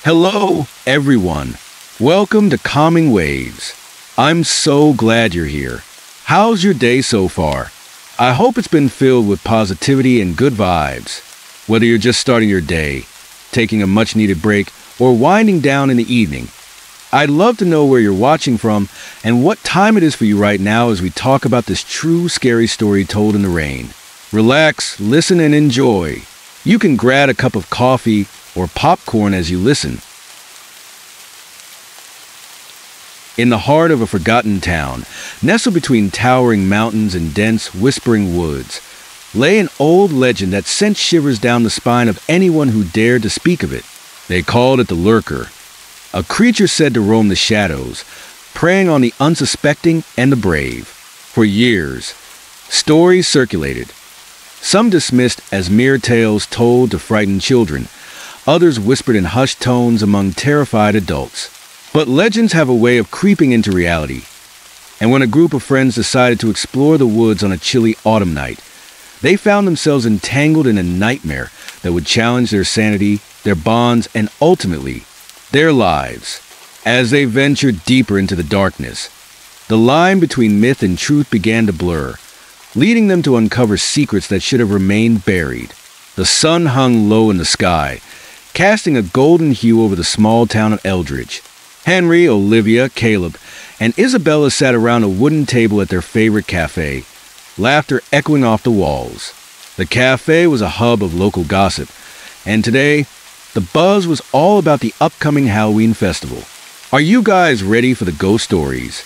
Hello, everyone. Welcome to Calming Waves. I'm so glad you're here. How's your day so far? I hope it's been filled with positivity and good vibes. Whether you're just starting your day, taking a much-needed break, or winding down in the evening, I'd love to know where you're watching from and what time it is for you right now as we talk about this true scary story told in the rain. Relax, listen, and enjoy. You can grab a cup of coffee or popcorn as you listen. In the heart of a forgotten town, nestled between towering mountains and dense, whispering woods, lay an old legend that sent shivers down the spine of anyone who dared to speak of it. They called it the Lurker, a creature said to roam the shadows, preying on the unsuspecting and the brave. For years, stories circulated, some dismissed as mere tales told to frighten children, others whispered in hushed tones among terrified adults. But legends have a way of creeping into reality, and when a group of friends decided to explore the woods on a chilly autumn night, they found themselves entangled in a nightmare that would challenge their sanity, their bonds, and ultimately, their lives. As they ventured deeper into the darkness, the line between myth and truth began to blur, leading them to uncover secrets that should have remained buried. The sun hung low in the sky, casting a golden hue over the small town of Eldridge. Henry, Olivia, Caleb, and Isabella sat around a wooden table at their favorite cafe, laughter echoing off the walls. The cafe was a hub of local gossip, and today, the buzz was all about the upcoming Halloween festival. Are you guys ready for the ghost stories?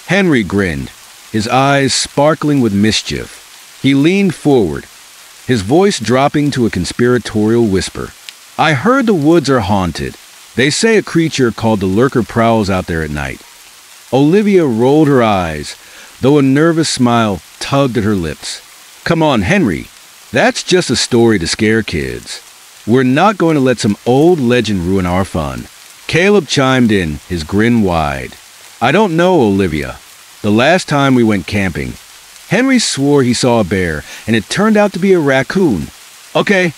Henry grinned, his eyes sparkling with mischief. He leaned forward, his voice dropping to a conspiratorial whisper. I heard the woods are haunted. They say a creature called the Lurker prowls out there at night. Olivia rolled her eyes, though a nervous smile tugged at her lips. Come on, Henry. That's just a story to scare kids. We're not going to let some old legend ruin our fun. Caleb chimed in, his grin wide. I don't know, Olivia. The last time we went camping, Henry swore he saw a bear, and it turned out to be a raccoon. Okay,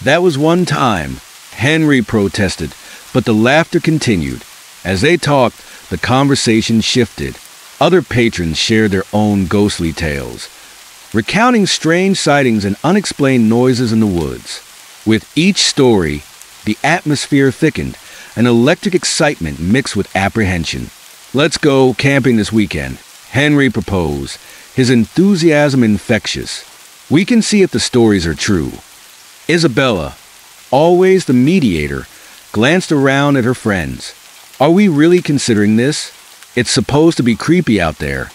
that was one time, Henry protested, but the laughter continued. As they talked, the conversation shifted. Other patrons shared their own ghostly tales, recounting strange sightings and unexplained noises in the woods. With each story, the atmosphere thickened, an electric excitement mixed with apprehension. Let's go camping this weekend, Henry proposed, his enthusiasm infectious. We can see if the stories are true. Isabella, always the mediator, glanced around at her friends. Are we really considering this? It's supposed to be creepy out there.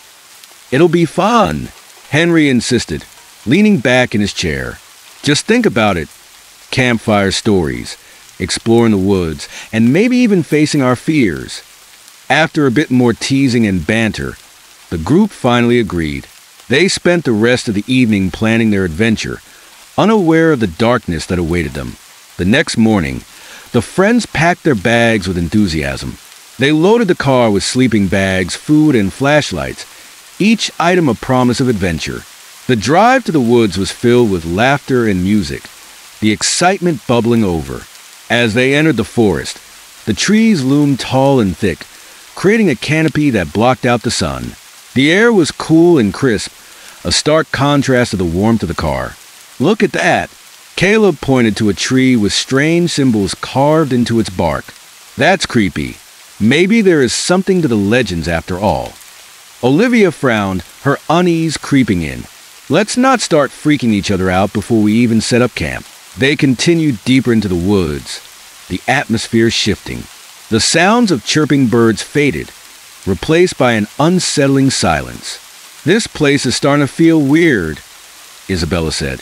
It'll be fun, Henry insisted, leaning back in his chair. Just think about it. Campfire stories, exploring the woods, and maybe even facing our fears. After a bit more teasing and banter, the group finally agreed. They spent the rest of the evening planning their adventure, unaware of the darkness that awaited them. The next morning, the friends packed their bags with enthusiasm. They loaded the car with sleeping bags, food, and flashlights, each item a promise of adventure. The drive to the woods was filled with laughter and music, the excitement bubbling over. As they entered the forest, the trees loomed tall and thick, creating a canopy that blocked out the sun. The air was cool and crisp, a stark contrast to the warmth of the car. Look at that! Caleb pointed to a tree with strange symbols carved into its bark. That's creepy. Maybe there is something to the legends after all. Olivia frowned, her unease creeping in. Let's not start freaking each other out before we even set up camp. They continued deeper into the woods, the atmosphere shifting. The sounds of chirping birds faded, replaced by an unsettling silence. This place is starting to feel weird, Isabella said,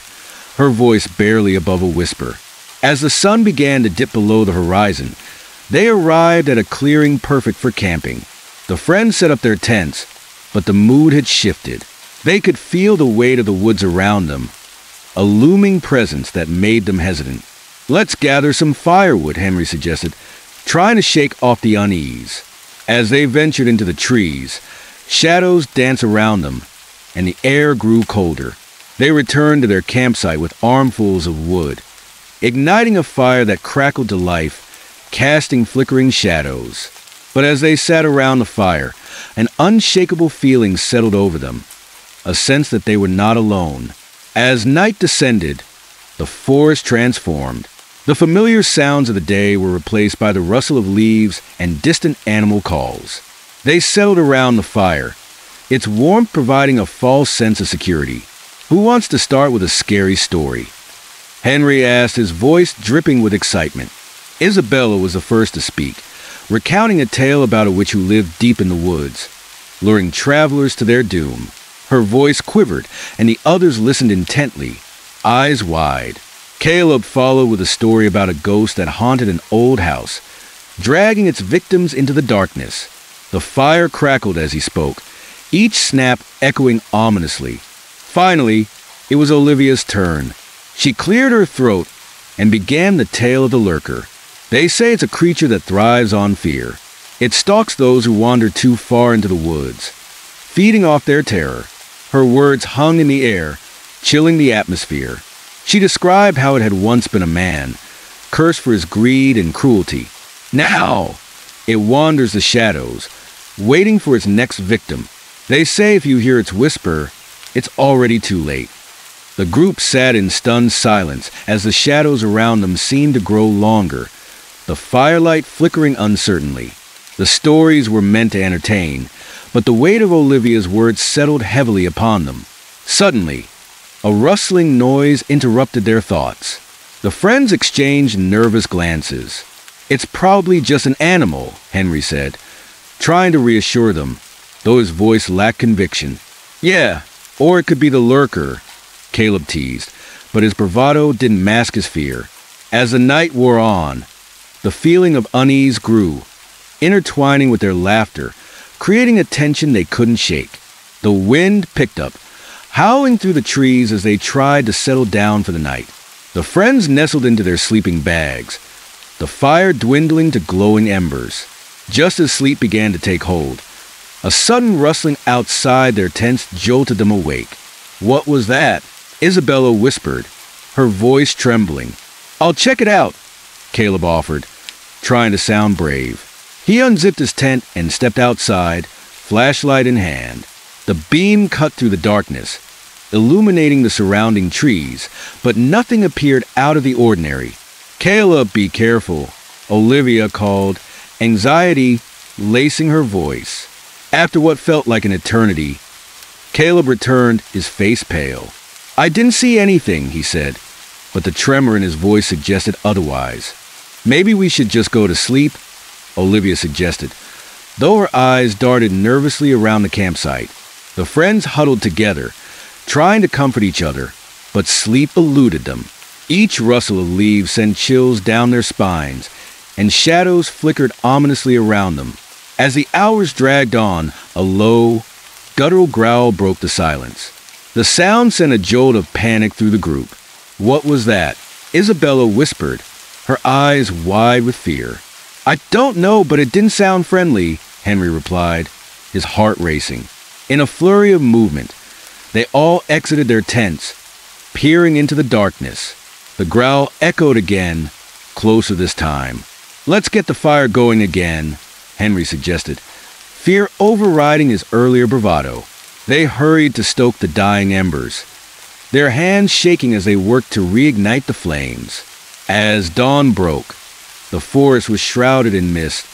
her voice barely above a whisper. As the sun began to dip below the horizon, they arrived at a clearing perfect for camping. The friends set up their tents, but the mood had shifted. They could feel the weight of the woods around them, a looming presence that made them hesitant. Let's gather some firewood, Henry suggested, trying to shake off the unease. As they ventured into the trees, shadows danced around them, and the air grew colder. They returned to their campsite with armfuls of wood, igniting a fire that crackled to life casting flickering shadows. But as they sat around the fire, an unshakable feeling settled over them, a sense that they were not alone. As night descended, the forest transformed. The familiar sounds of the day were replaced by the rustle of leaves and distant animal calls. They settled around the fire, its warmth providing a false sense of security. "Who wants to start with a scary story?" Henry asked, his voice dripping with excitement. Isabella was the first to speak, recounting a tale about a witch who lived deep in the woods, luring travelers to their doom. Her voice quivered, and the others listened intently, eyes wide. Caleb followed with a story about a ghost that haunted an old house, dragging its victims into the darkness. The fire crackled as he spoke, each snap echoing ominously. Finally, it was Olivia's turn. She cleared her throat and began the tale of the lurker. They say it's a creature that thrives on fear. It stalks those who wander too far into the woods, feeding off their terror. Her words hung in the air, chilling the atmosphere. She described how it had once been a man, cursed for his greed and cruelty. Now, it wanders the shadows, waiting for its next victim. They say if you hear its whisper, it's already too late. The group sat in stunned silence as the shadows around them seemed to grow longer, the firelight flickering uncertainly. The stories were meant to entertain, but the weight of Olivia's words settled heavily upon them. Suddenly, a rustling noise interrupted their thoughts. The friends exchanged nervous glances. "It's probably just an animal," Henry said, trying to reassure them, though his voice lacked conviction. "Yeah, or it could be the lurker," Caleb teased, but his bravado didn't mask his fear. As the night wore on, the feeling of unease grew, intertwining with their laughter, creating a tension they couldn't shake. The wind picked up, howling through the trees as they tried to settle down for the night. The friends nestled into their sleeping bags, the fire dwindling to glowing embers. Just as sleep began to take hold, a sudden rustling outside their tents jolted them awake. "What was that?" Isabella whispered, her voice trembling. "I'll check it out," Caleb offered, trying to sound brave. He unzipped his tent and stepped outside, flashlight in hand. The beam cut through the darkness, illuminating the surrounding trees, but nothing appeared out of the ordinary. "Caleb, be careful," Olivia called, anxiety lacing her voice. After what felt like an eternity, Caleb returned, his face pale. "I didn't see anything," he said, but the tremor in his voice suggested otherwise. "Maybe we should just go to sleep," Olivia suggested, though her eyes darted nervously around the campsite. The friends huddled together, trying to comfort each other, but sleep eluded them. Each rustle of leaves sent chills down their spines, and shadows flickered ominously around them. As the hours dragged on, a low, guttural growl broke the silence. The sound sent a jolt of panic through the group. "What was that?" Isabella whispered, her eyes wide with fear. "I don't know, but it didn't sound friendly," Henry replied, his heart racing. In a flurry of movement, they all exited their tents, peering into the darkness. The growl echoed again, closer this time. "Let's get the fire going again," Henry suggested, fear overriding his earlier bravado. They hurried to stoke the dying embers, their hands shaking as they worked to reignite the flames. As dawn broke, the forest was shrouded in mist,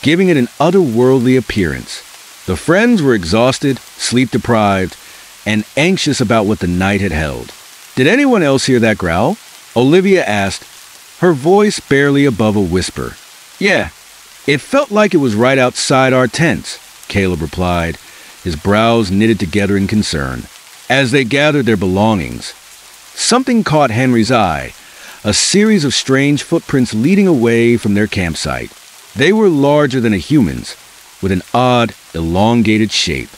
giving it an otherworldly appearance. The friends were exhausted, sleep-deprived, and anxious about what the night had held. "Did anyone else hear that growl?" Olivia asked, her voice barely above a whisper. "Yeah, it felt like it was right outside our tents," Caleb replied, his brows knitted together in concern. As they gathered their belongings, something caught Henry's eye, a series of strange footprints leading away from their campsite. They were larger than a human's, with an odd, elongated shape.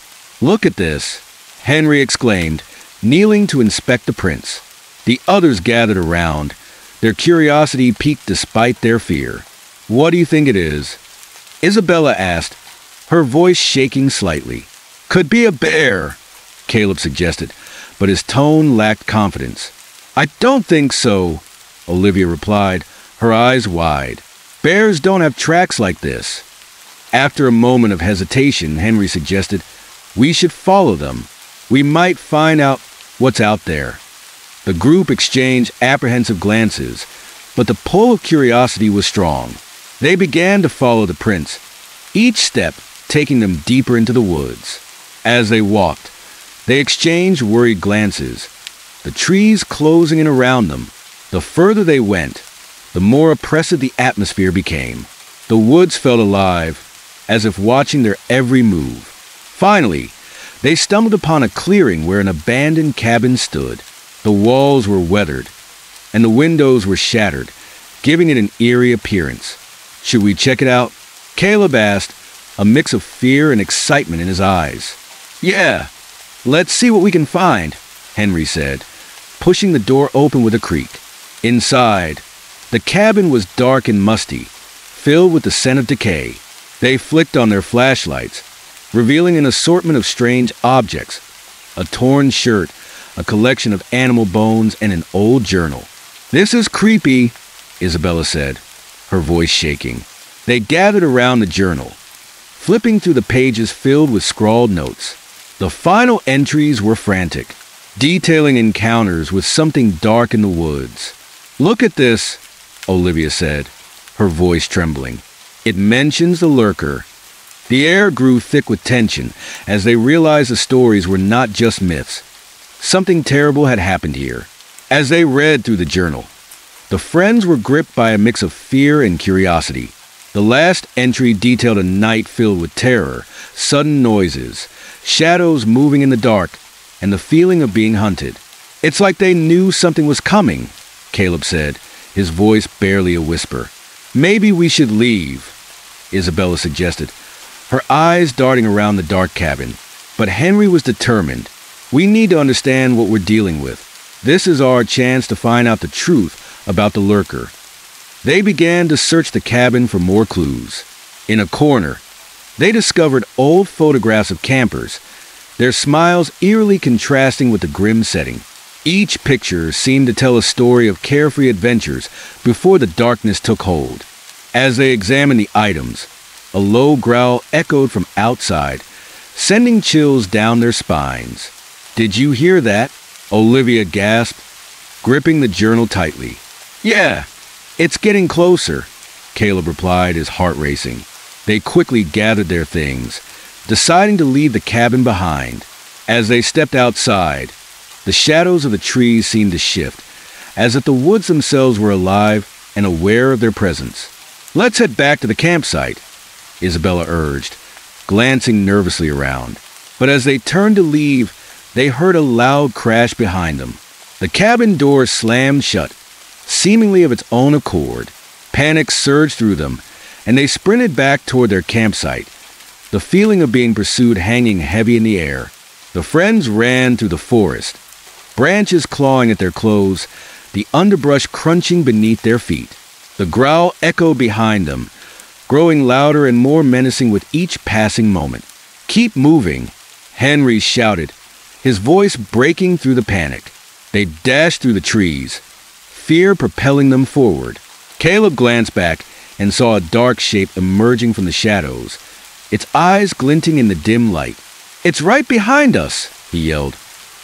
"Look at this," Henry exclaimed, kneeling to inspect the prints. The others gathered around, their curiosity piqued despite their fear. "What do you think it is?" Isabella asked, her voice shaking slightly. "Could be a bear," Caleb suggested, but his tone lacked confidence. "I don't think so," Olivia replied, her eyes wide. Bears don't have tracks like this. After a moment of hesitation, Henry suggested, "We should follow them. We might find out what's out there." The group exchanged apprehensive glances, but the pull of curiosity was strong. They began to follow the prints, each step taking them deeper into the woods. As they walked, they exchanged worried glances, the trees closing in around them. The further they went, the more oppressive the atmosphere became. The woods felt alive, as if watching their every move. Finally, they stumbled upon a clearing where an abandoned cabin stood. The walls were weathered, and the windows were shattered, giving it an eerie appearance. "Should we check it out?" Caleb asked, a mix of fear and excitement in his eyes. "Yeah, let's see what we can find," Henry said, pushing the door open with a creak. Inside, the cabin was dark and musty, filled with the scent of decay. They flicked on their flashlights, revealing an assortment of strange objects: a torn shirt, a collection of animal bones, and an old journal. "This is creepy," Isabella said, her voice shaking. They gathered around the journal, flipping through the pages filled with scrawled notes. The final entries were frantic, detailing encounters with something dark in the woods. "Look at this," Olivia said, her voice trembling. "It mentions the lurker." The air grew thick with tension as they realized the stories were not just myths. Something terrible had happened here. As they read through the journal, the friends were gripped by a mix of fear and curiosity. The last entry detailed a night filled with terror, sudden noises, shadows moving in the dark, and the feeling of being hunted. "It's like they knew something was coming," Caleb said, his voice barely a whisper. "Maybe we should leave," Isabella suggested, her eyes darting around the dark cabin. But Henry was determined. "We need to understand what we're dealing with. This is our chance to find out the truth about the lurker." They began to search the cabin for more clues. In a corner, they discovered old photographs of campers, their smiles eerily contrasting with the grim setting. Each picture seemed to tell a story of carefree adventures before the darkness took hold. As they examined the items, a low growl echoed from outside, sending chills down their spines. "Did you hear that?" Olivia gasped, gripping the journal tightly. "Yeah, it's getting closer," Caleb replied, his heart racing. They quickly gathered their things, deciding to leave the cabin behind. As they stepped outside, the shadows of the trees seemed to shift, as if the woods themselves were alive and aware of their presence. "Let's head back to the campsite," Isabella urged, glancing nervously around. But as they turned to leave, they heard a loud crash behind them. The cabin door slammed shut, seemingly of its own accord. Panic surged through them, and they sprinted back toward their campsite, the feeling of being pursued hanging heavy in the air. The friends ran through the forest, branches clawing at their clothes, the underbrush crunching beneath their feet. The growl echoed behind them, growing louder and more menacing with each passing moment. "Keep moving," Henry shouted, his voice breaking through the panic. They dashed through the trees, fear propelling them forward. Caleb glanced back and saw a dark shape emerging from the shadows, its eyes glinting in the dim light. "It's right behind us," he yelled,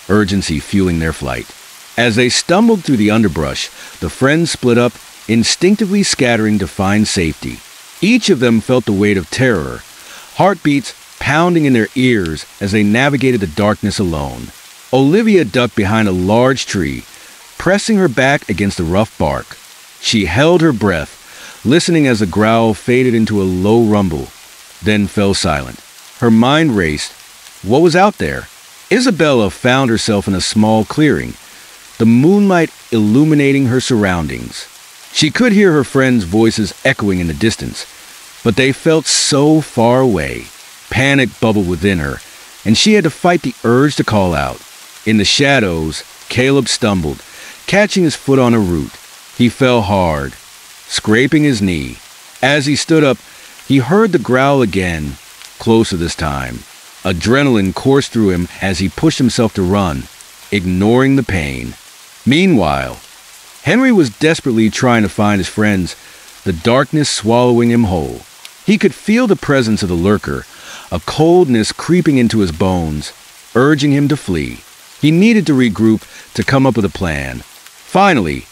urgency fueling their flight. As they stumbled through the underbrush, the friends split up, instinctively scattering to find safety. Each of them felt the weight of terror, heartbeats pounding in their ears as they navigated the darkness alone. Olivia ducked behind a large tree, pressing her back against the rough bark. She held her breath, listening as the growl faded into a low rumble, then fell silent. Her mind raced. What was out there? Isabella found herself in a small clearing, the moonlight illuminating her surroundings. She could hear her friends' voices echoing in the distance, but they felt so far away. Panic bubbled within her, and she had to fight the urge to call out. In the shadows, Caleb stumbled, catching his foot on a root. He fell hard, scraping his knee. As he stood up, he heard the growl again, closer this time. Adrenaline coursed through him as he pushed himself to run, ignoring the pain. Meanwhile, Henry was desperately trying to find his friends, the darkness swallowing him whole. He could feel the presence of the lurker, a coldness creeping into his bones, urging him to flee. He needed to regroup, to come up with a plan. Finally,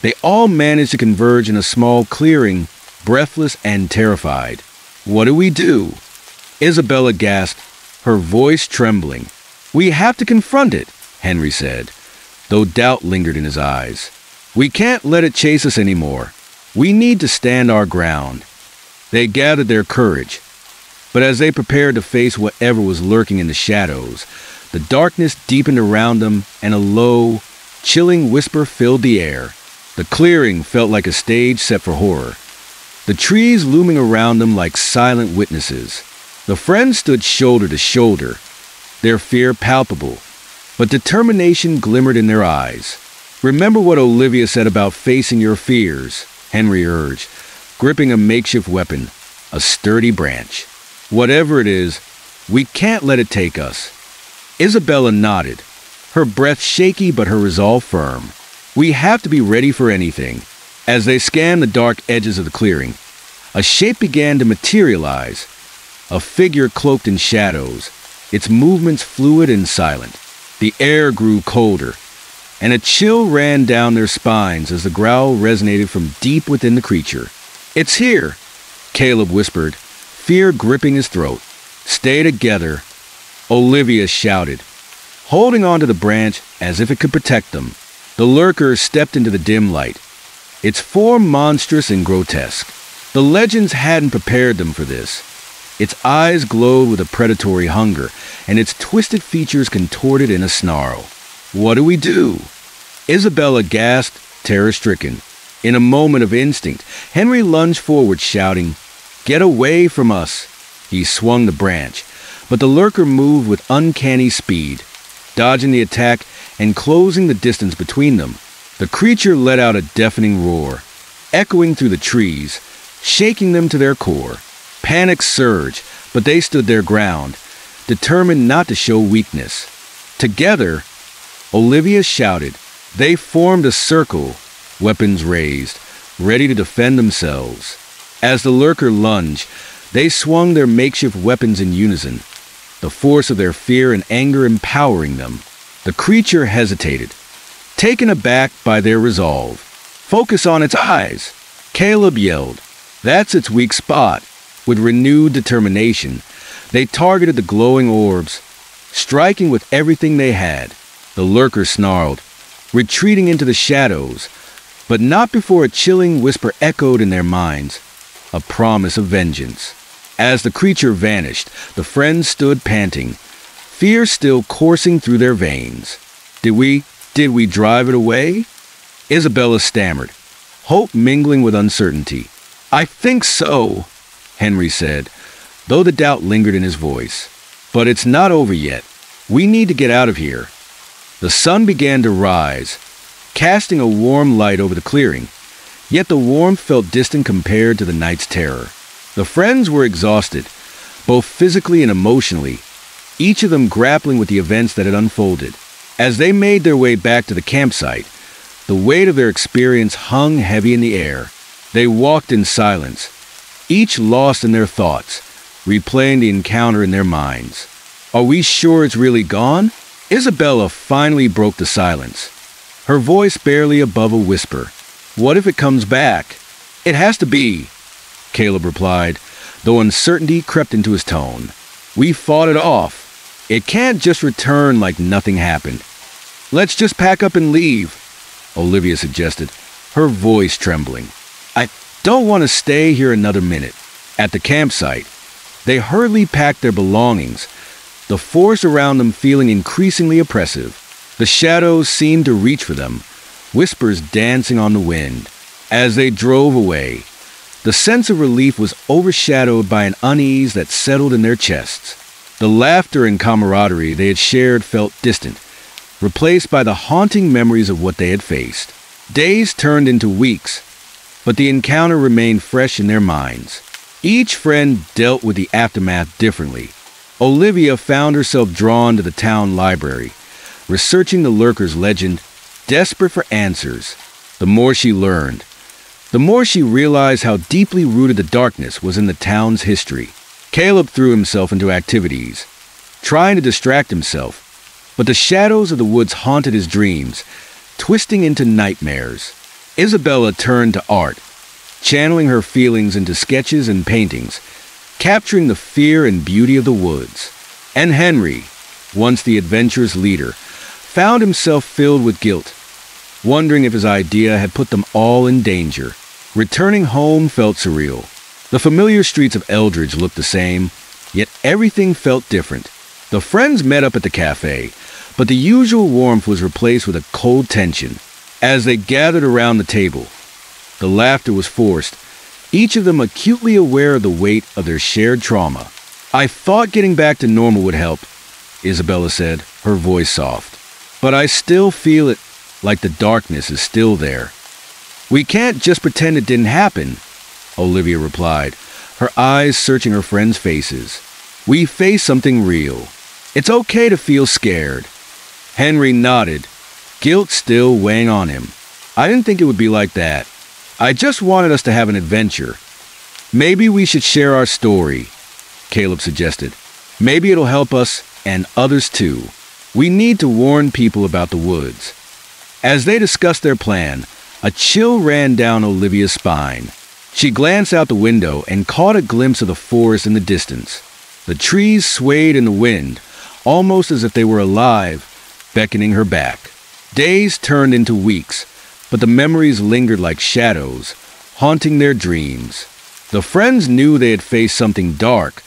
they all managed to converge in a small clearing, breathless and terrified. "What do we do?" Isabella gasped, her voice trembling. "We have to confront it," Henry said, though doubt lingered in his eyes. "We can't let it chase us anymore. We need to stand our ground." They gathered their courage, but as they prepared to face whatever was lurking in the shadows, the darkness deepened around them and a low, chilling whisper filled the air. The clearing felt like a stage set for horror, the trees looming around them like silent witnesses. The friends stood shoulder to shoulder, their fear palpable, but determination glimmered in their eyes. "Remember what Olivia said about facing your fears," Henry urged, gripping a makeshift weapon, a sturdy branch. "Whatever it is, we can't let it take us." Isabella nodded, her breath shaky but her resolve firm. "We have to be ready for anything." As they scanned the dark edges of the clearing, a shape began to materialize, a figure cloaked in shadows, its movements fluid and silent. The air grew colder, and a chill ran down their spines as the growl resonated from deep within the creature. "It's here," Caleb whispered, fear gripping his throat. "Stay together," Olivia shouted, holding onto the branch as if it could protect them. The lurker stepped into the dim light, its form monstrous and grotesque. The legends hadn't prepared them for this. Its eyes glowed with a predatory hunger, and its twisted features contorted in a snarl. "What do we do?" Isabella gasped, terror-stricken. In a moment of instinct, Henry lunged forward, shouting, "Get away from us!" He swung the branch, but the lurker moved with uncanny speed, dodging the attack and closing the distance between them. The creature let out a deafening roar, echoing through the trees, shaking them to their core. Panic surged, but they stood their ground, determined not to show weakness. Together, Olivia shouted. They formed a circle, weapons raised, ready to defend themselves. As the lurker lunged, they swung their makeshift weapons in unison, the force of their fear and anger empowering them. The creature hesitated, taken aback by their resolve. "Focus on its eyes," Caleb yelled. "That's its weak spot." With renewed determination, they targeted the glowing orbs, striking with everything they had. The lurker snarled, retreating into the shadows, but not before a chilling whisper echoed in their minds, a promise of vengeance. As the creature vanished, the friends stood panting, fear still coursing through their veins. Did we drive it away?" Isabella stammered, hope mingling with uncertainty. "I think so," Henry said, though the doubt lingered in his voice. "But it's not over yet. We need to get out of here." The sun began to rise, casting a warm light over the clearing, yet the warmth felt distant compared to the night's terror. The friends were exhausted, both physically and emotionally, each of them grappling with the events that had unfolded. As they made their way back to the campsite, the weight of their experience hung heavy in the air. They walked in silence, each lost in their thoughts, replaying the encounter in their minds. "Are we sure it's really gone?" Isabella finally broke the silence, her voice barely above a whisper. "What if it comes back?" "It has to be," Caleb replied, though uncertainty crept into his tone. "We fought it off. It can't just return like nothing happened." "Let's just pack up and leave," Olivia suggested, her voice trembling. "I don't want to stay here another minute." At the campsite, they hurriedly packed their belongings, the force around them feeling increasingly oppressive. The shadows seemed to reach for them, whispers dancing on the wind. As they drove away, the sense of relief was overshadowed by an unease that settled in their chests. The laughter and camaraderie they had shared felt distant, replaced by the haunting memories of what they had faced. Days turned into weeks, but the encounter remained fresh in their minds. Each friend dealt with the aftermath differently. Olivia found herself drawn to the town library, researching the lurker's legend, desperate for answers. The more she learned, the more she realized how deeply rooted the darkness was in the town's history. Caleb threw himself into activities, trying to distract himself, but the shadows of the woods haunted his dreams, twisting into nightmares. Isabella turned to art, channeling her feelings into sketches and paintings, capturing the fear and beauty of the woods. And Henry, once the adventure's leader, found himself filled with guilt, wondering if his idea had put them all in danger. Returning home felt surreal. The familiar streets of Eldridge looked the same, yet everything felt different. The friends met up at the cafe, but the usual warmth was replaced with a cold tension. As they gathered around the table, the laughter was forced, each of them acutely aware of the weight of their shared trauma. "I thought getting back to normal would help," Isabella said, her voice soft. "But I still feel it like the darkness is still there." "We can't just pretend it didn't happen," Olivia replied, her eyes searching her friends' faces. "We face something real. It's okay to feel scared." Henry nodded, guilt still weighing on him. "I didn't think it would be like that. I just wanted us to have an adventure." "Maybe we should share our story," Caleb suggested. "Maybe it'll help us and others too. We need to warn people about the woods." As they discussed their plan, a chill ran down Olivia's spine. She glanced out the window and caught a glimpse of the forest in the distance. The trees swayed in the wind, almost as if they were alive, beckoning her back. Days turned into weeks, but the memories lingered like shadows, haunting their dreams. The friends knew they had faced something dark,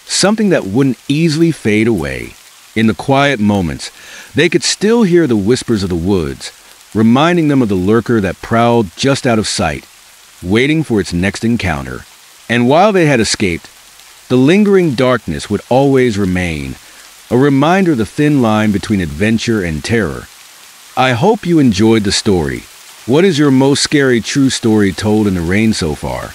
something that wouldn't easily fade away. In the quiet moments, they could still hear the whispers of the woods, reminding them of the lurker that prowled just out of sight, waiting for its next encounter. And while they had escaped, the lingering darkness would always remain, a reminder of the thin line between adventure and terror. I hope you enjoyed the story. What is your most scary true story told in the rain so far?